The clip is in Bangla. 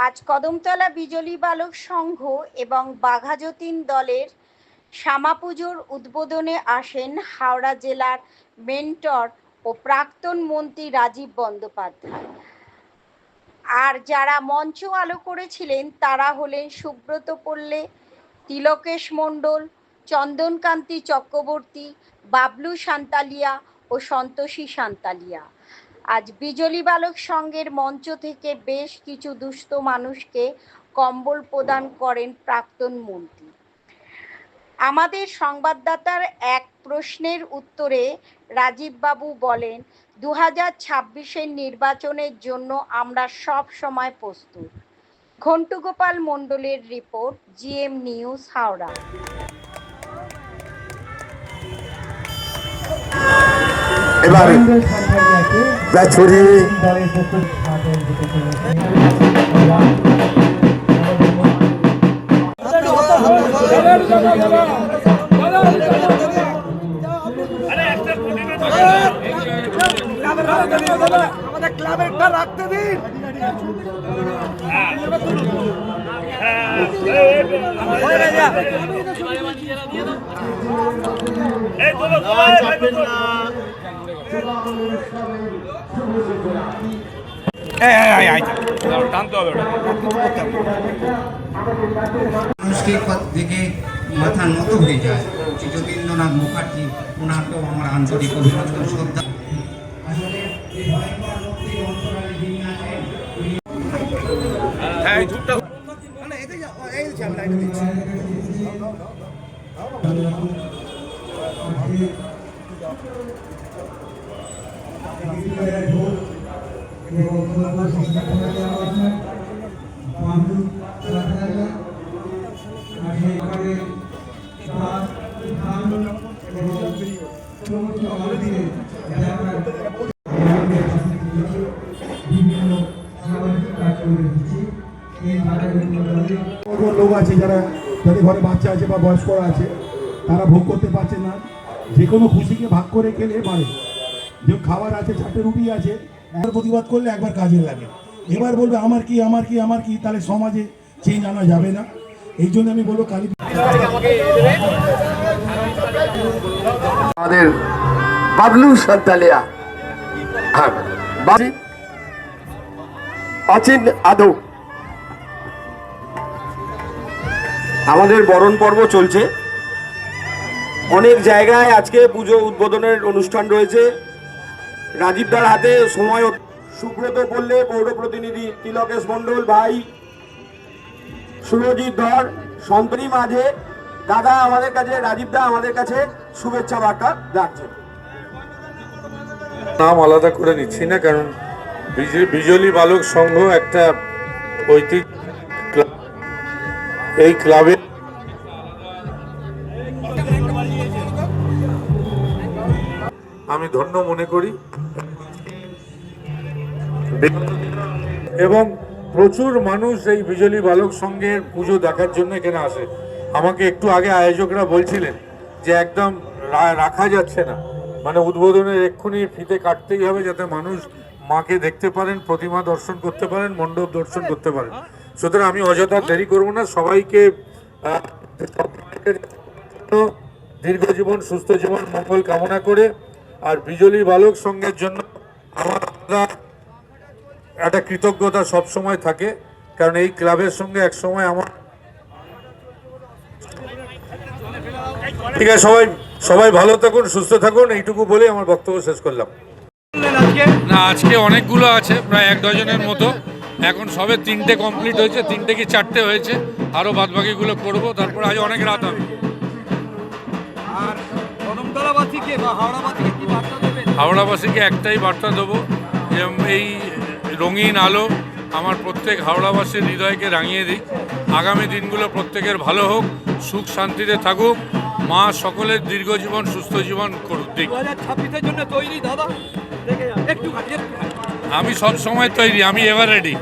আজ কদমতলা বিজলী বালক সংঘ এবং বাঘা যতীন দলের শ্যামা পুজোর উদ্বোধনে আসেন হাওড়া জেলার মেন্টর ও প্রাক্তন মন্ত্রী রাজীব বন্দ্যোপাধ্যায়। আর যারা মঞ্চ আলো করেছিলেন তারা হলেন সুব্রত পল্লে, তিলকেশ মণ্ডল, চন্দনকান্তি চক্রবর্তী, বাবলু সান্তালিয়া ও সন্তোষী সান্তালিয়া। আজ বিজলী বালক সংঘের মঞ্চ থেকে বেশ কিছু দুস্থ মানুষকে কম্বল প্রদান করেন প্রাক্তন মন্ত্রী। আমাদের সংবাদদাতার এক প্রশ্নের উত্তরে রাজীববাবু বলেন, 2026-এর নির্বাচনের জন্য আমরা সব সময় প্রস্তুত। ঘন্টু গোপাল মণ্ডলের রিপোর্ট, জিএম নিউজ, হাওড়া। এবার আমাদের ক্লাবেরটা রাখতে দিন। মানুষটির দিকে মাথা নত হয়ে যায়। যতীন্দ্রনাথ মুখার্জি, ওনাকেও আমার আন্তরিক অভিনন্দন, শ্রদ্ধা। লোক আছে যারা, যাদের ঘরে বাচ্চা আছে বা বয়স্করা আছে, তারা ভোগ করতে পারছে না। যে কোনো খুশিকে ভাগ করে খেলে পারে। যে খাবার আছে, 4টে রুটি আছে, একবার প্রতিবাদ করলে একবার কাজে লাগে। এবার বলবে আমার কি আমার কি আমার কি, তাহলে সমাজে চেঞ্জ আনা যাবে না। এই জন্য আমি বলবো কালী আমাদের বাবলু সান্তালিয়া, অচিন আদৌ। আমাদের বরণ পর্ব চলছে অনেক জায়গায়। আজকে পুজো উদ্বোধনের অনুষ্ঠান রয়েছে। রাজীবদার হাতে সময়। সুব্রত পল্লে, পৌর প্রতিনিধি তিলকেশ মণ্ডল ভাই, সুরজিৎ ধর, সন্তরী মাঝে দাদা আমাদের কাছে, রাজীবদা আমাদের কাছে শুভেচ্ছা বার্তা রাখছেন। নাম আলাদা করে নিচ্ছি না, কারণ বিজলী বালক সংঘ একটা ঐতিহ্য। এই ক্লাবে আমি ধন্য মনে করি এবং প্রচুর মানুষ এই বিজলী বালক সংঘের পুজো দেখার জন্য এখানে আসে। আমাকে একটু আগে আয়োজকরা বলছিলেন যে একদম রাখা যাচ্ছে না, মানে উদ্বোধনের এক্ষুনি ফিতে কাটতেই হবে যাতে মানুষ মাকে দেখতে পারেন, প্রতিমা দর্শন করতে পারেন, মণ্ডপ দর্শন করতে পারেন। সুতরাং আমি অযথা দেরি করব না। সবাইকে দীর্ঘ জীবন, সুস্থ জীবন, মঙ্গল কামনা করে, আর বিজলী বালক সংঘের জন্য আমার একটা কৃতজ্ঞতা সব সময় থাকে, কারণ এই ক্লাবের সঙ্গে এক সময় আমার। ঠিক আছে, সবাই ভালো থাকুন, সুস্থ থাকুন, এইটুকু বলে আমার বক্তব্য শেষ করলাম। না, আজকে অনেকগুলো আছে, প্রায় 1 ডজনের মতো। এখন সবে 3টে কমপ্লিট হয়েছে, 3টে কি 4টে হয়েছে, আরও বাদবাকিগুলো করবো। তারপর আজ অনেক রাত হবে। হাওড়াবাসীকে একটাই বার্তা দেবো যে এই রঙিন আলো আমার প্রত্যেক হাওড়াবাসীর হৃদয়কে রাঙিয়ে দিক। আগামী দিনগুলো প্রত্যেকের ভালো হোক, সুখ শান্তিতে থাকুক, মা সকলের দীর্ঘ জীবন, সুস্থ জীবন করুক দিক। আমি সব সময় তৈরি, আমি এভার রেডি।